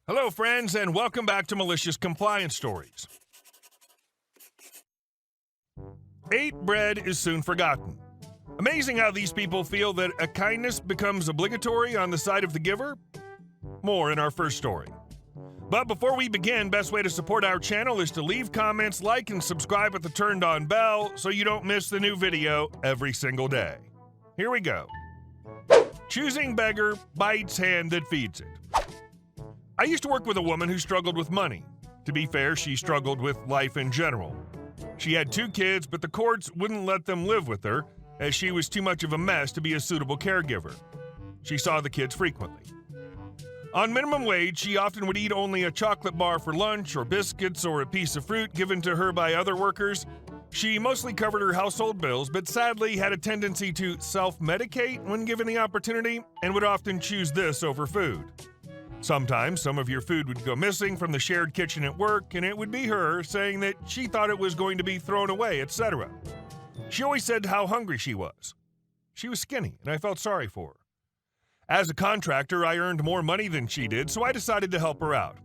Hello, friends, and welcome back to Malicious Compliance Stories. Ate bread is soon forgotten. Amazing how these people feel that a kindness becomes obligatory on the side of the giver? More in our first story. But before we begin, best way to support our channel is to leave comments, like, and subscribe with the turned on bell so you don't miss the new video every single day. Here we go. Choosing beggar bites hand that feeds it. I used to work with a woman who struggled with money. To be fair, she struggled with life in general. She had 2 kids, but the courts wouldn't let them live with her, as she was too much of a mess to be a suitable caregiver. She saw the kids frequently. On minimum wage, she often would eat only a chocolate bar for lunch, or biscuits, or a piece of fruit given to her by other workers. She mostly covered her household bills, but sadly had a tendency to self-medicate when given the opportunity, and would often choose this over food. Sometimes some of your food would go missing from the shared kitchen at work, and it would be her saying that she thought it was going to be thrown away, etc. She always said how hungry she was. She was skinny, and I felt sorry for her. As a contractor, I earned more money than she did, so I decided to help her out.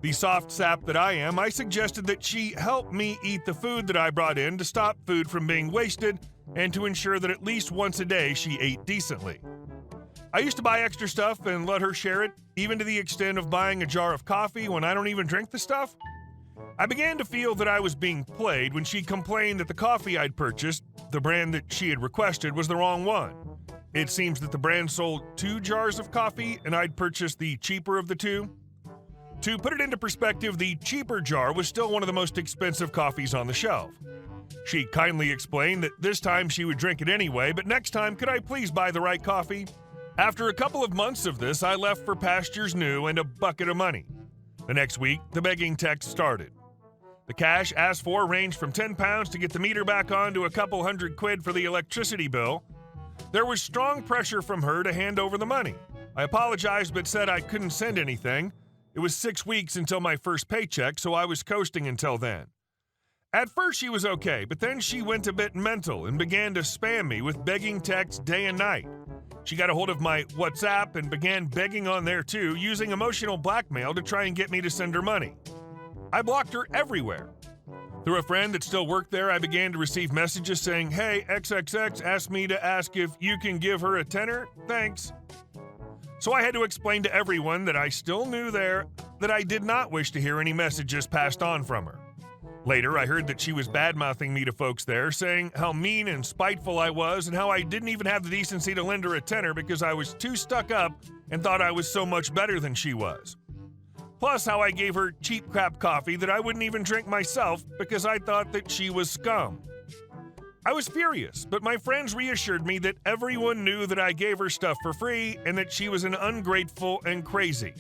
The soft sap that I am, I suggested that she help me eat the food that I brought in to stop food from being wasted and to ensure that at least once a day she ate decently. I used to buy extra stuff and let her share it, even to the extent of buying a jar of coffee when I don't even drink the stuff. I began to feel that I was being played when she complained that the coffee I'd purchased, the brand that she had requested, was the wrong one. It seems that the brand sold 2 jars of coffee and I'd purchased the cheaper of the 2. To put it into perspective, the cheaper jar was still one of the most expensive coffees on the shelf. She kindly explained that this time she would drink it anyway, but next time could I please buy the right coffee? After a couple of months of this, I left for pastures new and a bucket of money. The next week, the begging text started. The cash asked for ranged from £10 to get the meter back on to a couple £100 for the electricity bill. There was strong pressure from her to hand over the money. I apologized but said I couldn't send anything. It was 6 weeks until my first paycheck, so I was coasting until then. At first she was okay, but then she went a bit mental and began to spam me with begging texts day and night. She got a hold of my WhatsApp and began begging on there too, using emotional blackmail to try and get me to send her money. I blocked her everywhere. Through a friend that still worked there, I began to receive messages saying, "Hey, XXX asked me to ask if you can give her a tenner. Thanks." So I had to explain to everyone that I still knew there that I did not wish to hear any messages passed on from her. Later, I heard that she was bad-mouthing me to folks there, saying how mean and spiteful I was and how I didn't even have the decency to lend her a tenner because I was too stuck up and thought I was so much better than she was. Plus, how I gave her cheap crap coffee that I wouldn't even drink myself because I thought that she was scum. I was furious, but my friends reassured me that everyone knew that I gave her stuff for free and that she was an ungrateful and crazy.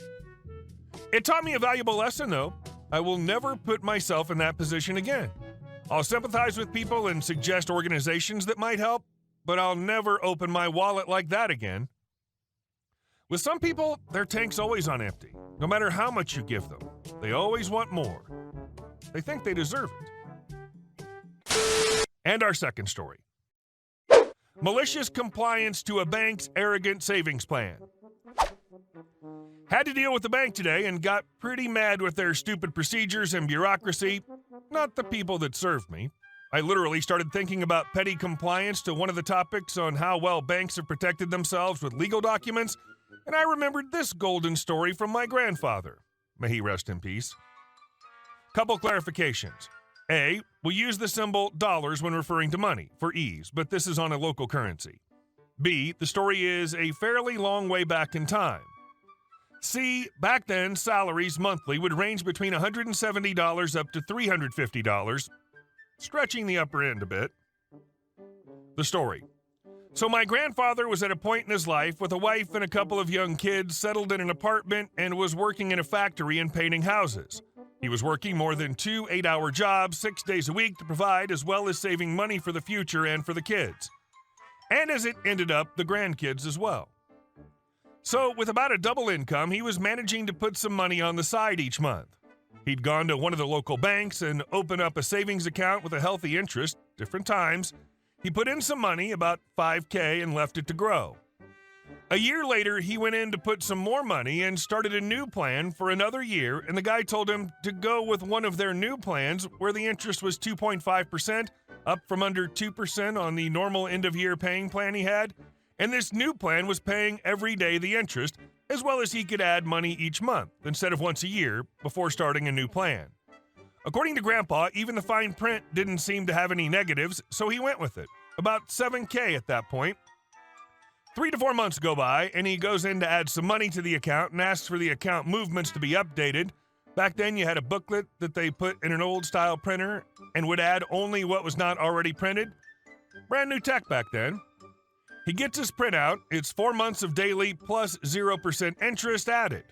It taught me a valuable lesson, though. I will never put myself in that position again. I'll sympathize with people and suggest organizations that might help, but I'll never open my wallet like that again. With some people, their tank's always on empty. No matter how much you give them, they always want more. They think they deserve it. And our second story. Malicious compliance to a bank's arrogant savings plan. Had to deal with the bank today and got pretty mad with their stupid procedures and bureaucracy. Not the people that served me. I literally started thinking about petty compliance to one of the topics on how well banks have protected themselves with legal documents, and I remembered this golden story from my grandfather. May he rest in peace. Couple clarifications. A, we use the symbol dollars when referring to money, for ease, but this is on a local currency. B, the story is a fairly long way back in time. C, back then, salaries monthly would range between $170 up to $350, stretching the upper end a bit. The story. So my grandfather was at a point in his life with a wife and a couple of young kids, settled in an apartment, and was working in a factory and painting houses. He was working more than 2 8-hour jobs 6 days a week to provide, as well as saving money for the future and for the kids. And as it ended up, the grandkids as well. So, with about a double income, he was managing to put some money on the side each month. He'd gone to one of the local banks and opened up a savings account with a healthy interest, different times. He put in some money, about $5,000, and left it to grow. A year later, he went in to put some more money and started a new plan for another year, and the guy told him to go with one of their new plans where the interest was 2.5%, up from under 2% on the normal end-of-year paying plan he had, and this new plan was paying every day the interest, as well as he could add money each month instead of once a year before starting a new plan. According to Grandpa, even the fine print didn't seem to have any negatives, so he went with it, about $7,000 at that point. 3 to 4 months go by, and he goes in to add some money to the account and asks for the account movements to be updated. Back then, you had a booklet that they put in an old-style printer and would add only what was not already printed. Brand new tech back then. He gets his printout. It's 4 months of daily plus 0% interest added.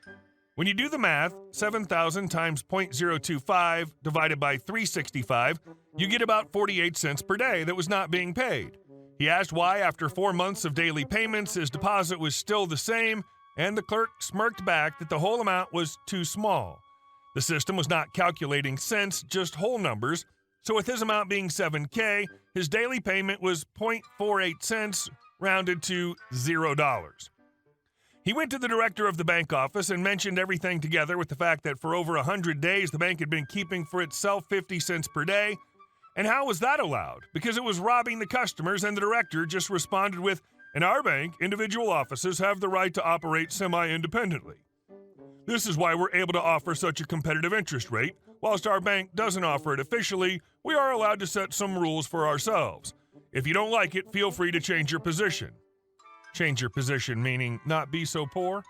When you do the math, 7,000 times 0.025 divided by 365, you get about 48 cents per day that was not being paid. He asked why, after 4 months of daily payments, his deposit was still the same, and the clerk smirked back that the whole amount was too small. The system was not calculating cents, just whole numbers, so with his amount being $7,000, his daily payment was 0.48 cents, rounded to $0. He went to the director of the bank office and mentioned everything together with the fact that for over 100 days the bank had been keeping for itself 50 cents per day. And how was that allowed? Because it was robbing the customers, and the director just responded with, "In our bank, individual offices have the right to operate semi-independently. This is why we're able to offer such a competitive interest rate. Whilst our bank doesn't offer it officially, we are allowed to set some rules for ourselves. If you don't like it, feel free to change your position." Change your position meaning not be so poor?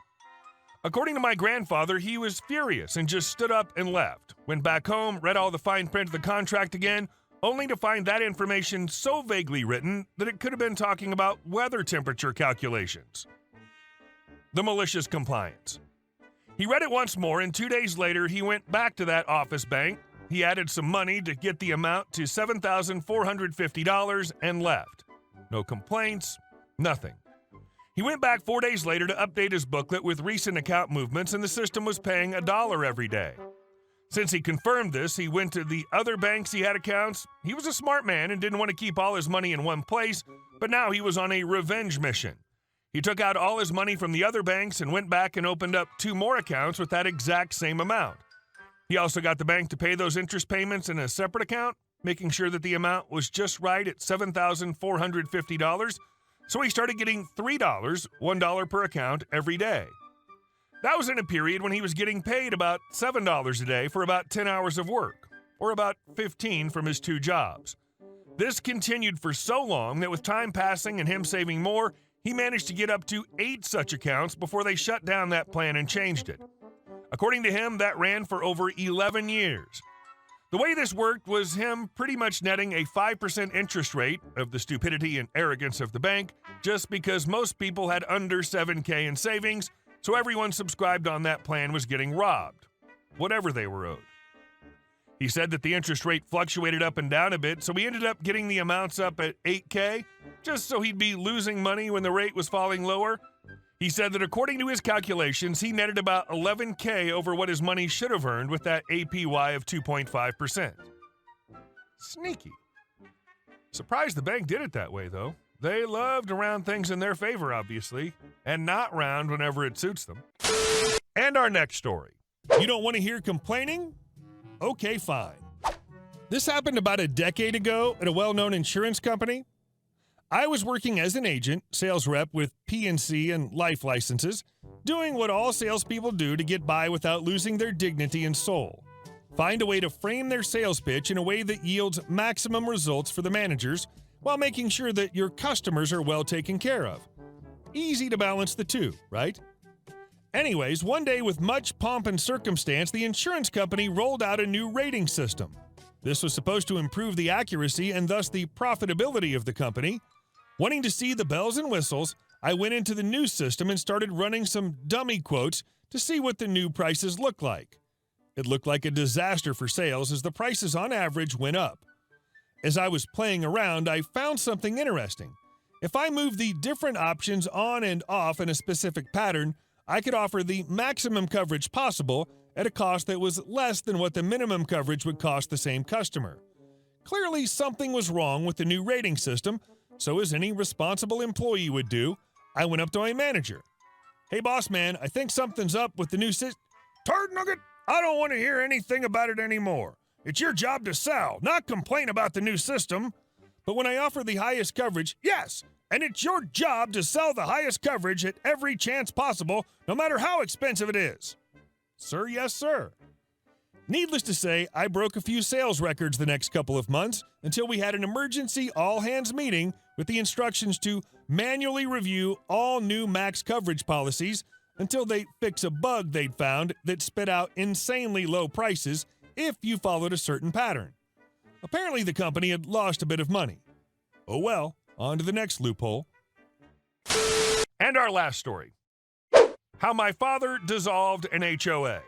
According to my grandfather, he was furious and just stood up and left. Went back home, read all the fine print of the contract again, only to find that information so vaguely written that it could have been talking about weather temperature calculations. The malicious compliance. He read it once more, and 2 days later, he went back to that office bank. He added some money to get the amount to $7,450 and left. No complaints, nothing. He went back 4 days later to update his booklet with recent account movements, and the system was paying $1 every day. Since he confirmed this, he went to the other banks he had accounts. He was a smart man and didn't want to keep all his money in one place, but now he was on a revenge mission. He took out all his money from the other banks and went back and opened up 2 more accounts with that exact same amount. He also got the bank to pay those interest payments in a separate account, making sure that the amount was just right at $7,450, so he started getting $3, $1 per account every day. That was in a period when he was getting paid about $7 a day for about 10 hours of work, or about 15 from his 2 jobs. This continued for so long that with time passing and him saving more, he managed to get up to 8 such accounts before they shut down that plan and changed it. According to him, that ran for over 11 years. The way this worked was him pretty much netting a 5% interest rate of the stupidity and arrogance of the bank, just because most people had under $7,000 in savings, so everyone subscribed on that plan was getting robbed, whatever they were owed. He said that the interest rate fluctuated up and down a bit, so he ended up getting the amounts up at $8,000, just so he'd be losing money when the rate was falling lower. He said that according to his calculations, he netted about $11,000 over what his money should have earned with that APY of 2.5%. Sneaky. Surprised the bank did it that way, though. They love to round things in their favor, obviously, and not round whenever it suits them. And our next story. You don't want to hear complaining? Okay, fine. This happened about a decade ago at a well-known insurance company. I was working as an agent, sales rep with P&C and life licenses, doing what all salespeople do to get by without losing their dignity and soul. Find a way to frame their sales pitch in a way that yields maximum results for the managers while making sure that your customers are well taken care of. Easy to balance the two, right? Anyways, one day with much pomp and circumstance, the insurance company rolled out a new rating system. This was supposed to improve the accuracy and thus the profitability of the company. Wanting to see the bells and whistles, I went into the new system and started running some dummy quotes to see what the new prices looked like. It looked like a disaster for sales as the prices on average went up. As I was playing around, I found something interesting. If I moved the different options on and off in a specific pattern, I could offer the maximum coverage possible at a cost that was less than what the minimum coverage would cost the same customer. Clearly, something was wrong with the new rating system, so as any responsible employee would do, I went up to my manager. Hey, boss man, I think something's up with the new system. Turd nugget, I don't want to hear anything about it anymore. It's your job to sell, not complain about the new system. But when I offer the highest coverage, yes, and it's your job to sell the highest coverage at every chance possible, no matter how expensive it is. Sir, yes, sir. Needless to say, I broke a few sales records the next couple of months until we had an emergency all-hands meeting with the instructions to manually review all new max coverage policies until they fix a bug they'd found that spit out insanely low prices if you followed a certain pattern. Apparently the company had lost a bit of money. Oh well, on to the next loophole. And our last story. How my father dissolved an HOA.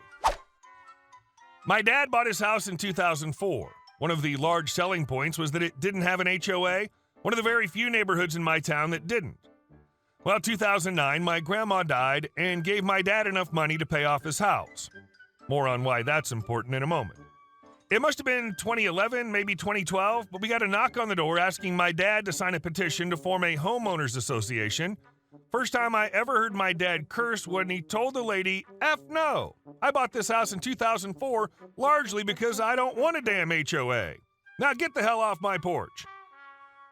My dad bought his house in 2004. One of the large selling points was that it didn't have an HOA, one of the very few neighborhoods in my town that didn't. Well, 2009, my grandma died and gave my dad enough money to pay off his house. More on why that's important in a moment. It must have been 2011, maybe 2012, but we got a knock on the door asking my dad to sign a petition to form a homeowners association. First time I ever heard my dad curse when he told the lady, F no, I bought this house in 2004 largely because I don't want a damn HOA. Now get the hell off my porch.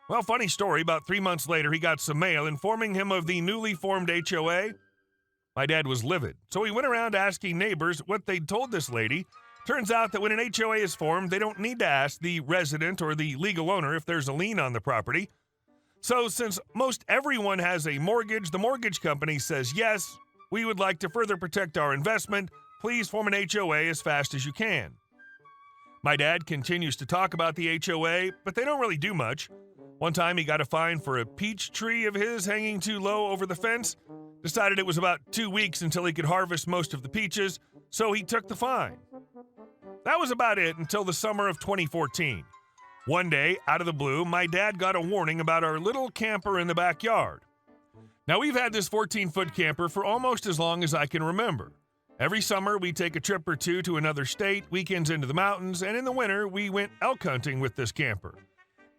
Well, funny story, about 3 months later he got some mail informing him of the newly formed HOA. My dad was livid, so he went around asking neighbors what they'd told this lady. Turns out that when an HOA is formed, they don't need to ask the resident or the legal owner if there's a lien on the property. So since most everyone has a mortgage, the mortgage company says, yes, we would like to further protect our investment. Please form an HOA as fast as you can. My dad continues to talk about the HOA, but they don't really do much. One time he got a fine for a peach tree of his hanging too low over the fence. Decided it was about 2 weeks until he could harvest most of the peaches, so he took the fine. That was about it until the summer of 2014. One day, out of the blue, my dad got a warning about our little camper in the backyard. Now, we've had this 14-foot camper for almost as long as I can remember. Every summer, we take a trip or two to another state, weekends into the mountains, and in the winter, we went elk hunting with this camper.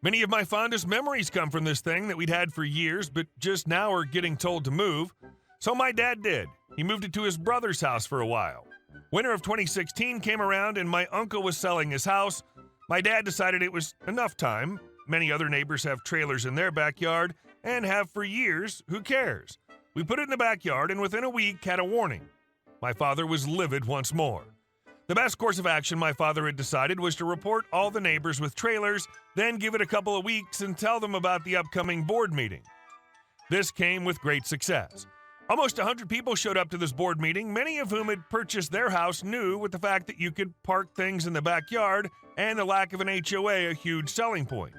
Many of my fondest memories come from this thing that we'd had for years, but just now are getting told to move. So my dad did. He moved it to his brother's house for a while. Winter of 2016 came around and my uncle was selling his house. My dad decided it was enough time. Many other neighbors have trailers in their backyard and have for years. Who cares? We put it in the backyard and within a week had a warning. My father was livid once more. The best course of action my father had decided was to report all the neighbors with trailers, then give it a couple of weeks and tell them about the upcoming board meeting. This came with great success. Almost 100 people showed up to this board meeting, many of whom had purchased their house new with the fact that you could park things in the backyard and the lack of an HOA a huge selling point.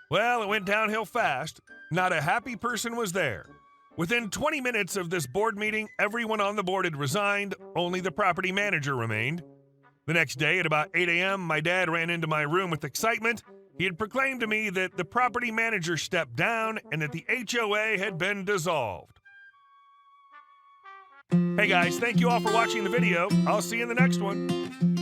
Well, it went downhill fast. Not a happy person was there. Within 20 minutes of this board meeting, everyone on the board had resigned, only the property manager remained. The next day at about 8 a.m., my dad ran into my room with excitement. He had proclaimed to me that the property manager stepped down and that the HOA had been dissolved. Hey guys, thank you all for watching the video. I'll see you in the next one.